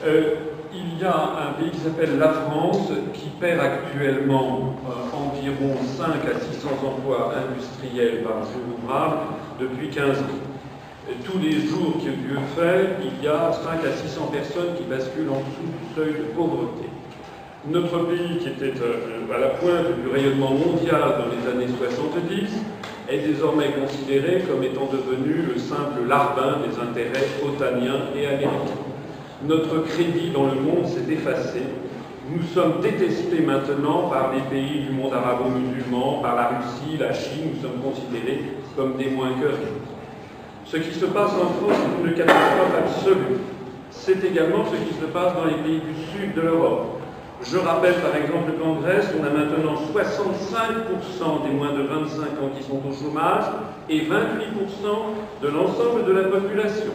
Il y a un pays qui s'appelle la France qui perd actuellement environ 5 à 600 emplois industriels par jour ouvrable depuis 15 ans. Tous les jours que Dieu fait, il y a 5 à 600 personnes qui basculent en dessous du seuil de pauvreté. Notre pays, qui était à la pointe du rayonnement mondial dans les années 70, est désormais considéré comme étant devenu le simple larbin des intérêts otaniens et américains. Notre crédit dans le monde s'est effacé. Nous sommes détestés maintenant par les pays du monde arabo-musulman, par la Russie, la Chine. Nous sommes considérés comme des moins que rien. Ce qui se passe en France est une catastrophe absolue. C'est également ce qui se passe dans les pays du sud de l'Europe. Je rappelle par exemple qu'en Grèce, on a maintenant 65% des moins de 25 ans qui sont au chômage et 28% de l'ensemble de la population.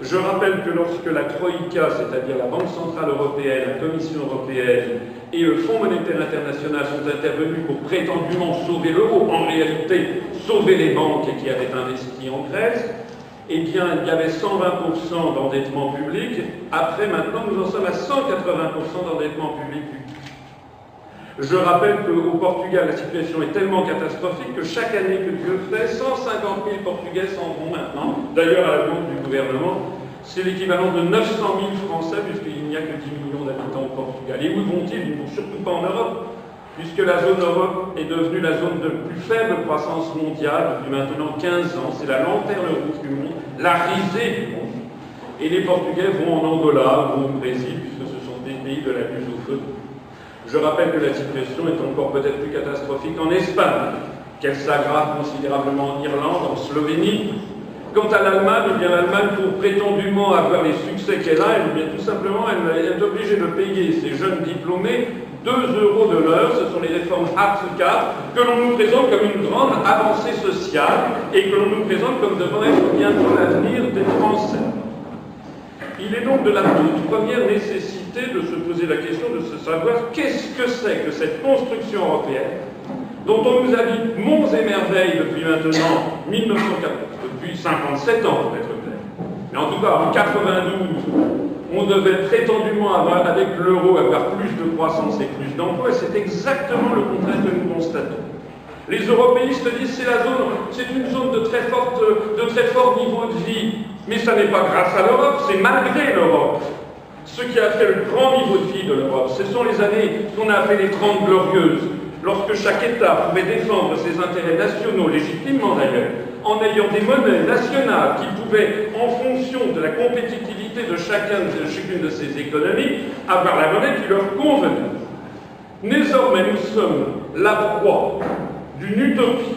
Je rappelle que lorsque la Troïka, c'est-à-dire la Banque Centrale Européenne, la Commission Européenne et le Fonds Monétaire International sont intervenus pour prétendument sauver l'euro, en réalité sauver les banques qui avaient investi en Grèce, eh bien, il y avait 120% d'endettement public. Après, maintenant, nous en sommes à 180% d'endettement public. Je rappelle qu'au Portugal, la situation est tellement catastrophique que chaque année que Dieu fait, 150 000 Portugais s'en vont maintenant. D'ailleurs, à la demande du gouvernement, c'est l'équivalent de 900 000 Français, puisqu'il n'y a que 10 millions d'habitants au Portugal. Et où vont-ils? Ils ne vont surtout pas en Europe, puisque la zone Europe est devenue la zone de plus faible croissance mondiale depuis maintenant 15 ans. C'est la lanterne rouge du monde, la risée du monde. Et les Portugais vont en Angola, vont au Brésil, puisque ce sont des pays de la lutte au feu. Je rappelle que la situation est encore peut-être plus catastrophique en Espagne, qu'elle s'aggrave considérablement en Irlande, en Slovénie. Quant à l'Allemagne, eh bien l'Allemagne, pour prétendument avoir les succès qu'elle a, eh bien tout simplement, elle est obligée de payer ses jeunes diplômés 2 € de l'heure. Ce sont les réformes Hartz IV que l'on nous présente comme une grande avancée sociale et que l'on nous présente comme devant être bientôt l'avenir des Français. Il est donc de la toute première nécessité de se poser la question de se savoir qu'est-ce que c'est que cette construction européenne dont on nous a dit monts et merveilles depuis maintenant 1940, depuis 57 ans pour être clair. Mais en tout cas, en 92, on devait prétendument avoir, avec l'euro, avoir plus de croissance et plus d'emplois, et c'est exactement le contraire que nous constatons. Les européistes disent c'est une zone de très fort niveau de vie, mais ça n'est pas grâce à l'Europe, c'est malgré l'Europe. Ce qui a fait le grand niveau de vie de l'Europe, ce sont les années qu'on a appelées les 30 glorieuses, lorsque chaque État pouvait défendre ses intérêts nationaux, légitimement d'ailleurs, en ayant des monnaies nationales qui pouvaient, en fonction de la compétitivité de chacune de ces économies, avoir la monnaie qui leur convenait. Désormais, nous sommes la proie d'une utopie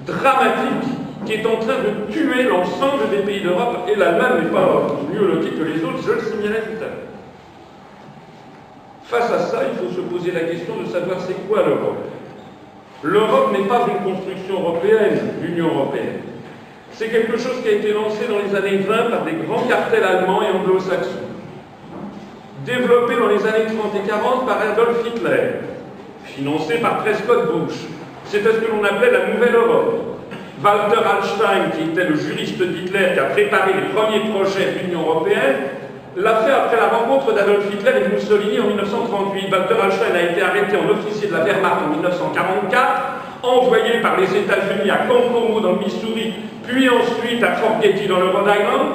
dramatique qui est en train de tuer l'ensemble des pays d'Europe, et l'Allemagne n'est pas mieux lotie que les autres, je le signalais tout à l'heure. Face à ça, il faut se poser la question de savoir c'est quoi l'Europe. L'Europe n'est pas une construction européenne, l'Union européenne. C'est quelque chose qui a été lancé dans les années 20 par des grands cartels allemands et anglo-saxons, développé dans les années 30 et 40 par Adolf Hitler, financé par Prescott Bush. C'était ce que l'on appelait la Nouvelle Europe. Walter Hallstein, qui était le juriste d'Hitler, qui a préparé les premiers projets de l'Union européenne, l'a fait après la rencontre d'Adolf Hitler et de Mussolini en 1938. Walter Hallstein a été arrêté en officier de la Wehrmacht en 1944, envoyé par les États-Unis à Camp Como dans le Missouri, puis ensuite à Fort Getty dans le Rhode Island,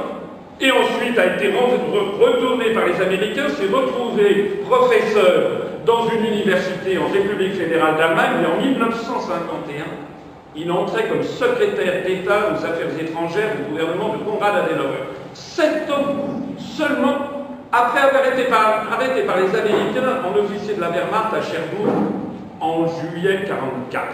et ensuite a été retourné par les Américains, s'est retrouvé professeur dans une université en République fédérale d'Allemagne, et en 1951, il entrait comme secrétaire d'État aux affaires étrangères du gouvernement de Konrad Adenauer. 7 ans seulement après avoir été arrêté par les Américains en officier de la Wehrmacht à Cherbourg en juillet 1944.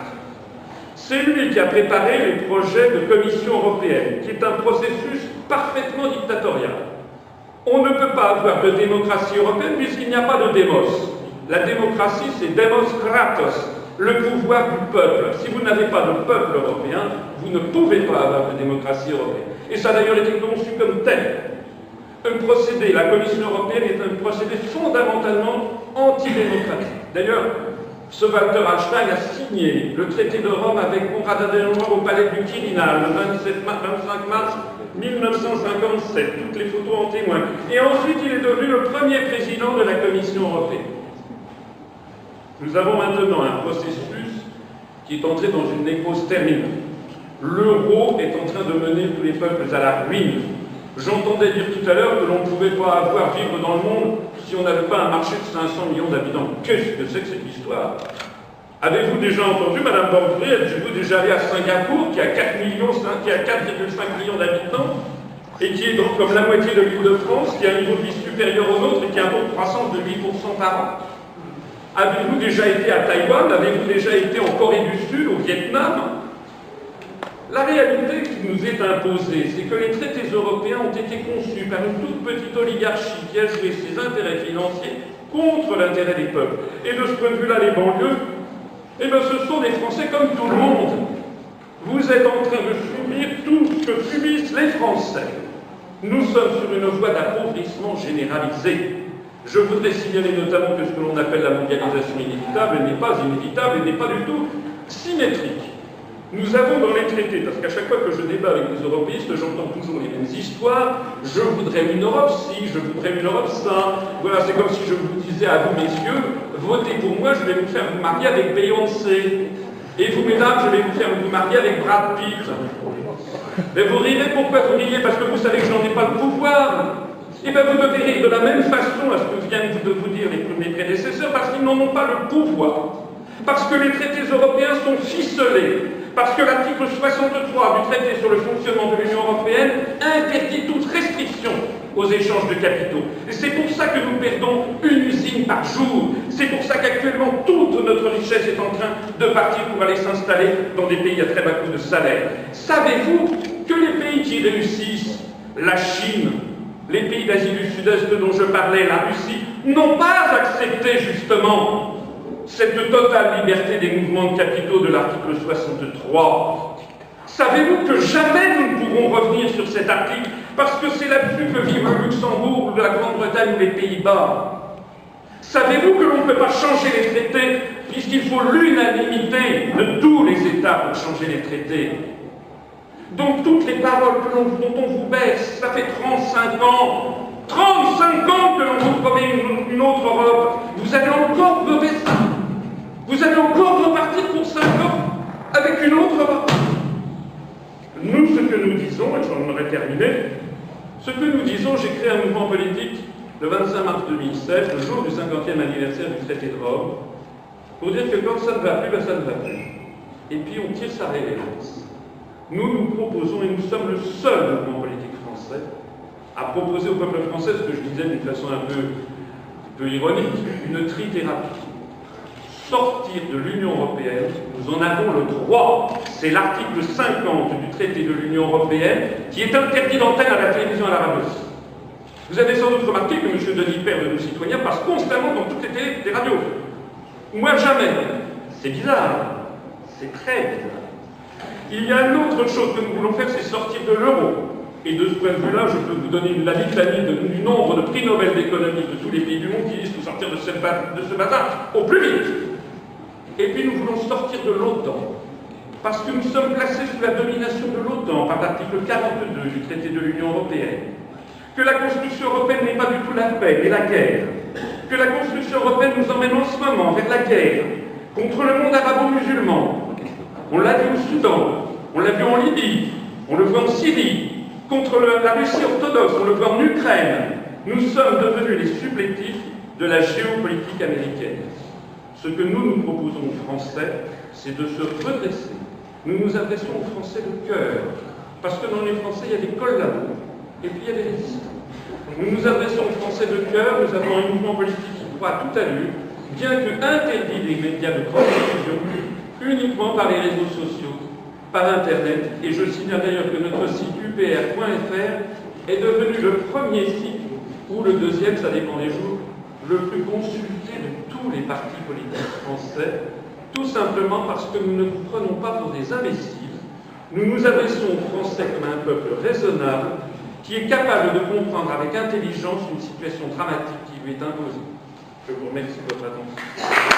C'est lui qui a préparé les projets de Commission européenne, qui est un processus parfaitement dictatorial. On ne peut pas avoir de démocratie européenne puisqu'il n'y a pas de démos. La démocratie, c'est demos kratos, le pouvoir du peuple. Si vous n'avez pas de peuple européen, vous ne pouvez pas avoir de démocratie européenne. Et ça a d'ailleurs été conçu comme tel. Un procédé, la Commission européenne est un procédé fondamentalement antidémocratique. D'ailleurs, ce Walter Hallstein a signé le traité de Rome avec Konrad Adenauer au palais du Quirinal le 25 mars 1957. Toutes les photos en témoignent. Et ensuite, il est devenu le Commission européenne. Nous avons maintenant un processus qui est entré dans une nécrose terminale. L'euro est en train de mener tous les peuples à la ruine. J'entendais dire tout à l'heure que l'on ne pouvait pas vivre dans le monde si on n'avait pas un marché de 500 millions d'habitants. Qu'est-ce que c'est que cette histoire? Avez-vous déjà entendu, Madame Borderie, êtes-vous déjà allé à Singapour, qui a 4,5 millions d'habitants, et qui est donc comme la moitié de l'île de France, qui a un niveau de vie supérieur au nôtre et qui a un taux de croissance de 8% par an? Avez-vous déjà été à Taïwan? Avez-vous déjà été en Corée du Sud, au Vietnam? La réalité qui nous est imposée, c'est que les traités européens ont été conçus par une toute petite oligarchie qui a joué ses intérêts financiers contre l'intérêt des peuples. Et de ce point de vue-là, les banlieues, eh bien, ce sont des Français comme tout le monde. Vous êtes en train de subir tout ce que subissent les Français. Nous sommes sur une voie d'appauvrissement généralisé. Je voudrais signaler notamment que ce que l'on appelle la mondialisation inévitable n'est pas inévitable et n'est pas du tout symétrique. Nous avons dans les traités, parce qu'à chaque fois que je débat avec les européistes, j'entends toujours les mêmes histoires. Je voudrais une Europe ci, je voudrais une Europe ça. Voilà, c'est comme si je vous disais à vous, messieurs, votez pour moi, je vais vous faire vous marier avec Beyoncé. Et vous, mesdames, je vais vous faire vous marier avec Brad Pitt. Mais vous rirez, pourquoi vous riez? Parce que vous savez que je n'en ai pas le pouvoir. Et bien vous devez rire de la même façon à ce que viennent de vous dire mes prédécesseurs, parce qu'ils n'en ont pas le pouvoir. Parce que les traités européens sont ficelés. Parce que l'article 63 du traité sur le fonctionnement de l'Union européenne interdit toute restriction aux échanges de capitaux. Et c'est pour ça que nous perdons une usine par jour. C'est pour ça qu'actuellement toute notre richesse est en train de partir pour aller s'installer dans des pays à très bas coût de salaire. Savez-vous que les pays qui réussissent, la Chine, les pays d'Asie du Sud-Est dont je parlais, la Russie, n'ont pas accepté justement cette totale liberté des mouvements de capitaux de l'article 63. Savez-vous que jamais nous ne pourrons revenir sur cet article parce que c'est là-dessus que vivent le Luxembourg, la Grande-Bretagne ou les Pays-Bas? Savez-vous que l'on ne peut pas changer les traités puisqu'il faut l'unanimité de tous les États pour changer les traités? Donc toutes les paroles dont on vous baisse, ça fait 35 ans, 35 ans que l'on vous promet une autre Europe, vous allez encore voter ça. Vous allez encore repartir pour 5 ans avec une autre Europe. Nous, ce que nous disons, et j'en aurais terminé, ce que nous disons, j'ai créé un mouvement politique le 25 mars 2016, le jour du 50e anniversaire du traité de Rome, pour dire que quand ça ne va plus, ben ça ne va plus. Et puis on tire sa révérence. Nous nous proposons, et nous sommes le seul mouvement politique français, à proposer au peuple français ce que je disais d'une façon un peu ironique, une trithérapie. Sortir de l'Union européenne, nous en avons le droit. C'est l'article 50 du traité de l'Union européenne qui est interdit d'antenne à la télévision à la radio. Vous avez sans doute remarqué que M. Denis Père de nos citoyens passe constamment dans toutes les télés des radios. Moi, jamais. C'est bizarre. C'est très bizarre. Il y a une autre chose que nous voulons faire, c'est sortir de l'euro. Et de ce point de vue-là, je peux vous donner la litanie du nombre de prix Nobel d'économie de tous les pays du monde qui disent qu'il faut sortir de ce bazar au plus vite. Et puis nous voulons sortir de l'OTAN, parce que nous sommes placés sous la domination de l'OTAN par l'article 42 du traité de l'Union européenne, que la construction européenne n'est pas du tout la paix, mais la guerre, que la construction européenne nous emmène en ce moment vers la guerre contre le monde arabo-musulman. On l'a vu au Soudan, on l'a vu en Libye, on le voit en Syrie, contre la Russie orthodoxe, on le voit en Ukraine. Nous sommes devenus les supplétifs de la géopolitique américaine. Ce que nous proposons aux Français, c'est de se redresser. Nous nous adressons aux Français de cœur, parce que dans les Français, il y a des collabos, et puis il y a des résistants. Nous nous adressons aux Français de cœur, nous avons un mouvement politique qui croit tout à lui, bien que interdit des médias de grande diffusion, uniquement par les réseaux sociaux, par Internet, et je signale d'ailleurs que notre site upr.fr est devenu le premier site, ou le deuxième, ça dépend des jours, le plus consulté de tous les partis politiques français, tout simplement parce que nous ne vous prenons pas pour des imbéciles. Nous nous adressons aux Français comme à un peuple raisonnable, qui est capable de comprendre avec intelligence une situation dramatique qui lui est imposée. Je vous remercie de votre attention.